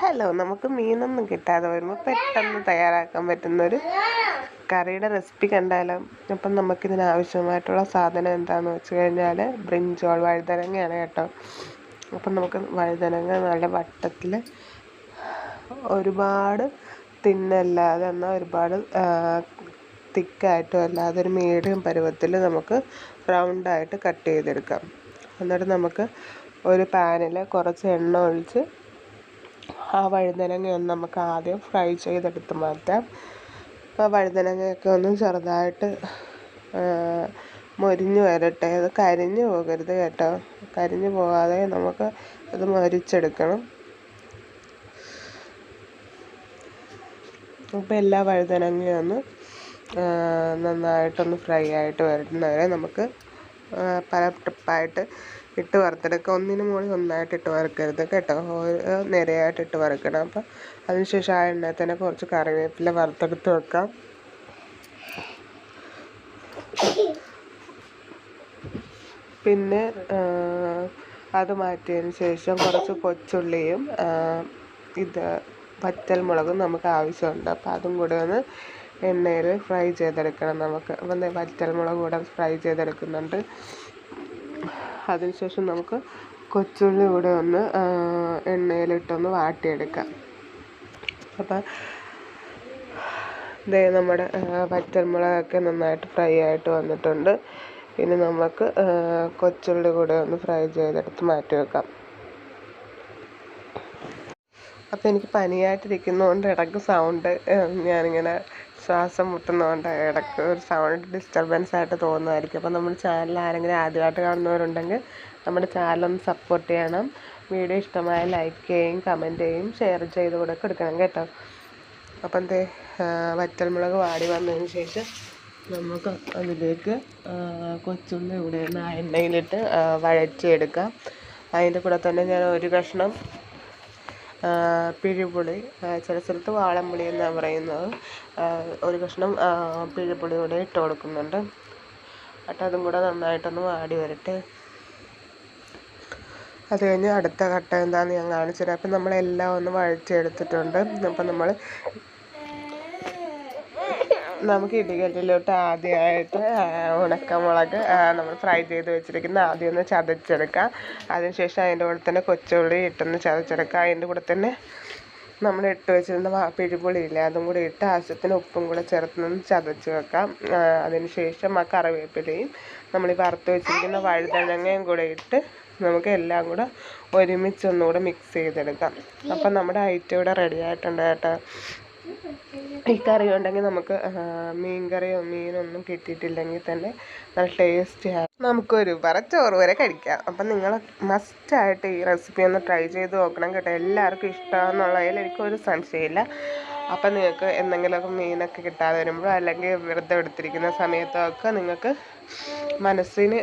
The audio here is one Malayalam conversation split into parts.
ഹലോ, നമുക്ക് മീനൊന്നും കിട്ടാതെ വരുമ്പോൾ പെട്ടെന്ന് തയ്യാറാക്കാൻ പറ്റുന്നൊരു കറിയുടെ റെസിപ്പി കണ്ടാലോ? അപ്പം നമുക്കിതിനാവശ്യമായിട്ടുള്ള സാധനം എന്താണെന്ന് വെച്ച് കഴിഞ്ഞാൽ ബ്രിഞ്ചോൾ വഴുതനങ്ങയാണ് കേട്ടോ. അപ്പം നമുക്ക് വഴുതനങ്ങ നല്ല വട്ടത്തിൽ ഒരുപാട് തിന്നല്ലാതെ എന്നാൽ ഒരുപാട് തിക്കായിട്ടും അല്ലാതെ ഒരു മീഡിയം പരുവത്തിൽ നമുക്ക് റൗണ്ടായിട്ട് കട്ട് ചെയ്തെടുക്കാം. എന്നിട്ട് നമുക്ക് ഒരു പാനിൽ കുറച്ച് എണ്ണ ഒഴിച്ച് ആ വഴുതനങ്ങയൊന്ന് നമുക്ക് ആദ്യം ഫ്രൈ ചെയ്തെടുത്ത് മാറ്റാം. ആ വഴുതനങ്ങയൊക്കെ ഒന്ന് ചെറുതായിട്ട് മൊരിഞ്ഞ് വരട്ടെ. അത് കരിഞ്ഞു പോകരുത് കേട്ടോ. കരിഞ്ഞു പോകാതെ നമുക്ക് അത് മൊരിച്ചെടുക്കണം. അപ്പോൾ എല്ലാ വഴുതനങ്ങയൊന്ന് നന്നായിട്ടൊന്ന് ഫ്രൈ ആയിട്ട് വരുന്നവരെ നമുക്ക് പല ട്രിപ്പായിട്ട് ഇട്ട് വറുത്തെടുക്കുക. ഒന്നിന് മുകളിൽ ഒന്നായിട്ട് ഇട്ട് വറുക്കരുത് കേട്ടോ. നിരയായിട്ട് ഇട്ട് വറുക്കണം. അപ്പം അതിനുശേഷം ആ എണ്ണയിൽ തന്നെ കുറച്ച് കറിവേപ്പില വറുത്തെടുത്ത് വെക്കാം. പിന്നെ അത് മാറ്റിയതിന് ശേഷം കുറച്ച് കൊച്ചുള്ളിയും വറ്റൽമുളകും നമുക്ക് ആവശ്യമുണ്ട്. അപ്പോൾ അതും കൂടെ ഒന്ന് എണ്ണയിൽ ഫ്രൈ ചെയ്തെടുക്കണം നമുക്ക്. അപ്പം വറ്റൽമുളക് കൂടെ ഫ്രൈ ചെയ്തെടുക്കുന്നുണ്ട്. അതിനുശേഷം നമുക്ക് കൊച്ചുള്ളി കൂടെ ഒന്ന് എണ്ണയിലിട്ടൊന്ന് വാട്ടിയെടുക്കാം. അപ്പം നമ്മുടെ വറ്റൽമുളകൊക്കെ നന്നായിട്ട് ഫ്രൈ ആയിട്ട് വന്നിട്ടുണ്ട്. ഇനി നമുക്ക് കൊച്ചുള്ളി കൂടെ ഒന്ന് ഫ്രൈ ചെയ്തെടുത്ത് മാറ്റി വെക്കാം. അപ്പോൾ എനിക്ക് പനിയായിട്ടിരിക്കുന്നതുകൊണ്ട് ഇടയ്ക്ക് സൗണ്ട് ഞാനിങ്ങനെ ശ്വാസം മുട്ടുന്നതുകൊണ്ട് ഇടയ്ക്ക് ഒരു സൗണ്ട് ഡിസ്റ്റർബൻസ് ആയിട്ട് തോന്നുമായിരിക്കും. അപ്പോൾ നമ്മുടെ ചാനൽ ആരെങ്കിലും ആദ്യമായിട്ട് കാണുന്നവരുണ്ടെങ്കിൽ നമ്മുടെ ചാനലൊന്ന് സപ്പോർട്ട് ചെയ്യണം. വീഡിയോ ഇഷ്ടമായ ലൈക്ക് ചെയ്യുകയും കമൻറ്റ് ചെയ്യുകയും ഷെയർ ചെയ്ത് കൂടെ കൊടുക്കണം കേട്ടോ. അപ്പം വറ്റൽമുളക് വാടി വന്നതിന് ശേഷം നമുക്ക് അതിലേക്ക് കൊച്ചുള്ളി കൂടെ ഒന്ന് ആ എണ്ണയിലിട്ട് വഴറ്റിയെടുക്കാം. അതിൻ്റെ കൂടെ തന്നെ ഞാൻ ഒരു കഷ്ണം പിഴുപുളി, ചില സ്ഥലത്ത് വാളംപുളി എന്നാണ് പറയുന്നത്, ഒരു കഷ്ണം പിഴുപുളി കൂടെ ഇട്ട് കൊടുക്കുന്നുണ്ട്. എന്നിട്ട് അതും കൂടെ നന്നായിട്ടൊന്ന് വാടി വരട്ടെ. അത് കഴിഞ്ഞ് അടുത്ത ഘട്ടം എന്താണെന്ന് ഞാൻ കാണിച്ചു തരാം. അപ്പം നമ്മളെല്ലാം ഒന്ന് വഴറ്റിയെടുത്തിട്ടുണ്ട്. അപ്പം നമുക്ക് ഇടികല്ലിലോട്ട് ആദ്യമായിട്ട് ഉണക്കമുളക് നമ്മൾ ഫ്രൈ ചെയ്ത് വെച്ചിരിക്കുന്ന ആദ്യം ഒന്ന് ചതച്ചെടുക്കാം. അതിനുശേഷം അതിൻ്റെ കൂടെ തന്നെ കൊച്ചുള്ളി ഇട്ടൊന്ന് ചതച്ചെടുക്കാം. അതിൻ്റെ കൂടെ തന്നെ നമ്മൾ ഇട്ട് വെച്ചിരുന്ന പിഴുപുളിയില്ലേ, അതും കൂടി ഇട്ട് ആവശ്യത്തിന് ഉപ്പും കൂടെ ചേർത്തൊന്ന് ചതച്ച് വെക്കാം. അതിന് ശേഷം ആ കറിവേപ്പിലയും നമ്മൾ ഈ വറുത്ത് വെച്ചിരിക്കുന്ന വഴുതനങ്ങയും കൂടെ ഇട്ട് നമുക്ക് എല്ലാം കൂടെ ഒരുമിച്ചൊന്നുകൂടെ മിക്സ് ചെയ്തെടുക്കാം. അപ്പം നമ്മുടെ ഐറ്റം ഇവിടെ റെഡി ആയിട്ടുണ്ട് കേട്ടോ. ഈ കറി ഉണ്ടെങ്കിൽ നമുക്ക് മീൻ കറിയോ മീനൊന്നും കിട്ടിയിട്ടില്ലെങ്കിൽ തന്നെ നല്ല ടേസ്റ്റിയാണ്. നമുക്കൊരു ചോറ് വരെ കഴിക്കാം. അപ്പം നിങ്ങൾ മസ്റ്റായിട്ട് ഈ റെസിപ്പി ഒന്ന് ട്രൈ ചെയ്ത് നോക്കണം കേട്ടോ. എല്ലാവർക്കും ഇഷ്ടമാണെന്നുള്ളതിൽ എനിക്കൊരു സംശയമില്ല. അപ്പം നിങ്ങൾക്ക് എന്തെങ്കിലുമൊക്കെ മീനൊക്കെ കിട്ടാതെ വരുമ്പോഴോ അല്ലെങ്കിൽ വ്രതം എടുത്തിരിക്കുന്ന സമയത്തൊക്കെ നിങ്ങൾക്ക് മനസ്സിന്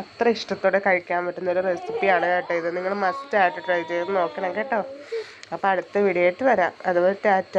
അത്ര ഇഷ്ടത്തോടെ കഴിക്കാൻ പറ്റുന്നൊരു റെസിപ്പിയാണ് കേട്ടോ ഇത്. നിങ്ങൾ മസ്റ്റായിട്ട് ട്രൈ ചെയ്ത് നോക്കണം കേട്ടോ. അപ്പോൾ അടുത്ത വീഡിയോ ആയിട്ട് വരാം. അതുപോലെ ടാറ്റ.